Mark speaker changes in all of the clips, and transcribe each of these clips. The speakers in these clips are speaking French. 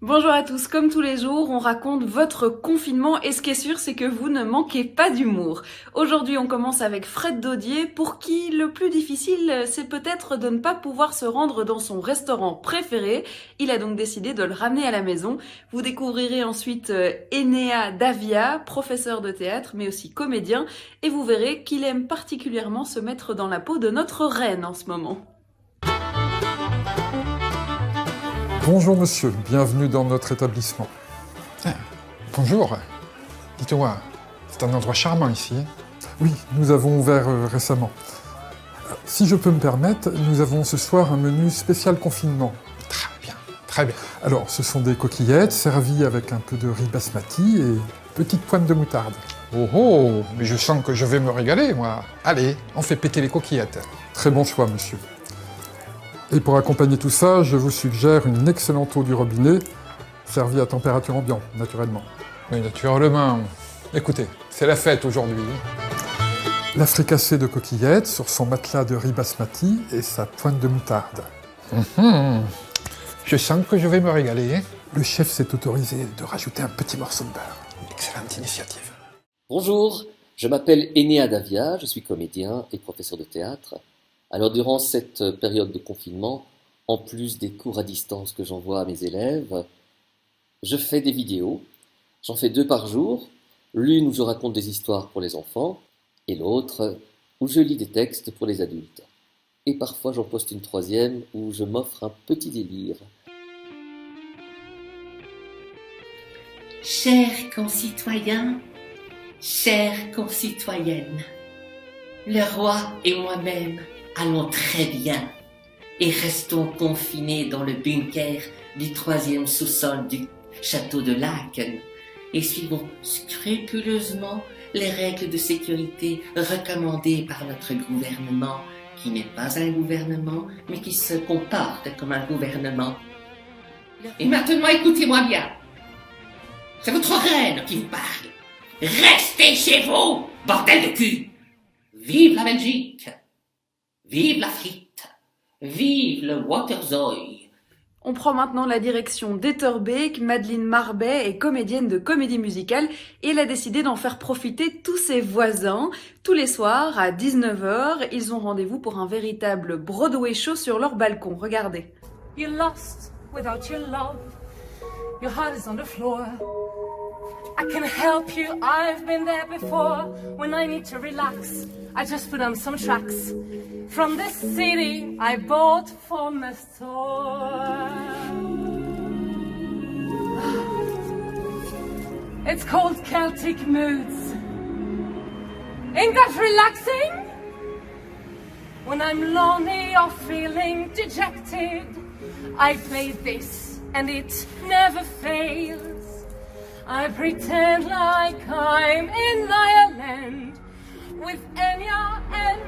Speaker 1: Bonjour à tous, comme tous les jours, on raconte votre confinement et ce qui est sûr, c'est que vous ne manquez pas d'humour. Aujourd'hui, on commence avec Fred Daudier, pour qui le plus difficile, c'est peut-être de ne pas pouvoir se rendre dans son restaurant préféré. Il a donc décidé de le ramener à la maison. Vous découvrirez ensuite Enea Davia, professeur de théâtre, mais aussi comédien, et vous verrez qu'il aime particulièrement se mettre dans la peau de notre reine en ce moment.
Speaker 2: Bonjour monsieur, bienvenue dans notre établissement.
Speaker 3: Bonjour. Dites-moi, c'est un endroit charmant ici.
Speaker 2: Oui, nous avons ouvert récemment. Si je peux me permettre, nous avons ce soir un menu spécial confinement.
Speaker 3: Très bien, très bien.
Speaker 2: Alors, ce sont des coquillettes servies avec un peu de riz basmati et petite pointe de moutarde.
Speaker 3: Oh oh, mais je sens que je vais me régaler, moi. Allez, on fait péter les coquillettes.
Speaker 2: Très bon choix, monsieur. Et pour accompagner tout ça, je vous suggère une excellente eau du robinet, servie à température ambiante, naturellement.
Speaker 3: Oui, naturellement. Écoutez, c'est la fête aujourd'hui.
Speaker 2: La fricassée de coquillettes sur son matelas de riz basmati et sa pointe de moutarde.
Speaker 3: Je sens que je vais me régaler.
Speaker 2: Le chef s'est autorisé de rajouter un petit morceau de beurre.
Speaker 3: Excellente initiative.
Speaker 4: Bonjour, je m'appelle Enea Davia, je suis comédien et professeur de théâtre. Alors durant cette période de confinement, en plus des cours à distance que j'envoie à mes élèves, je fais des vidéos. J'en fais 2 par jour, l'une où je raconte des histoires pour les enfants et l'autre où je lis des textes pour les adultes. Et parfois j'en poste une 3e où je m'offre un petit délire.
Speaker 5: Chers concitoyens, chères concitoyennes, le roi et moi-même allons très bien et restons confinés dans le bunker du 3e sous-sol du château de Laeken et suivons scrupuleusement les règles de sécurité recommandées par notre gouvernement, qui n'est pas un gouvernement, mais qui se comporte comme un gouvernement. Et maintenant, écoutez-moi bien. C'est votre reine qui vous parle. Restez chez vous, bordel de cul. Vive la Belgique. Vive la frite. Vive le Waterzooi.
Speaker 1: On prend maintenant la direction d'Etterbeek. Madeleine Marbet est comédienne de comédie musicale et elle a décidé d'en faire profiter tous ses voisins. Tous les soirs, à 19h, ils ont rendez-vous pour un véritable Broadway show sur leur balcon. Regardez.
Speaker 6: You're lost without your love. Your heart is on the floor. I can help you, I've been there before. When I need to relax, I just put on some tracks from this CD I bought from a store. It's called Celtic Moods. Ain't that relaxing? When I'm lonely or feeling dejected, I play this and it never fails. I pretend like I'm in Ireland with Enya and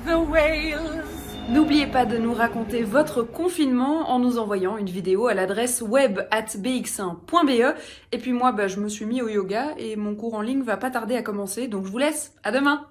Speaker 6: the Whales.
Speaker 1: N'oubliez pas de nous raconter votre confinement en nous envoyant une vidéo à l'adresse web@bx1.be. Et puis moi, je me suis mis au yoga et mon cours en ligne va pas tarder à commencer, donc je vous laisse. À demain!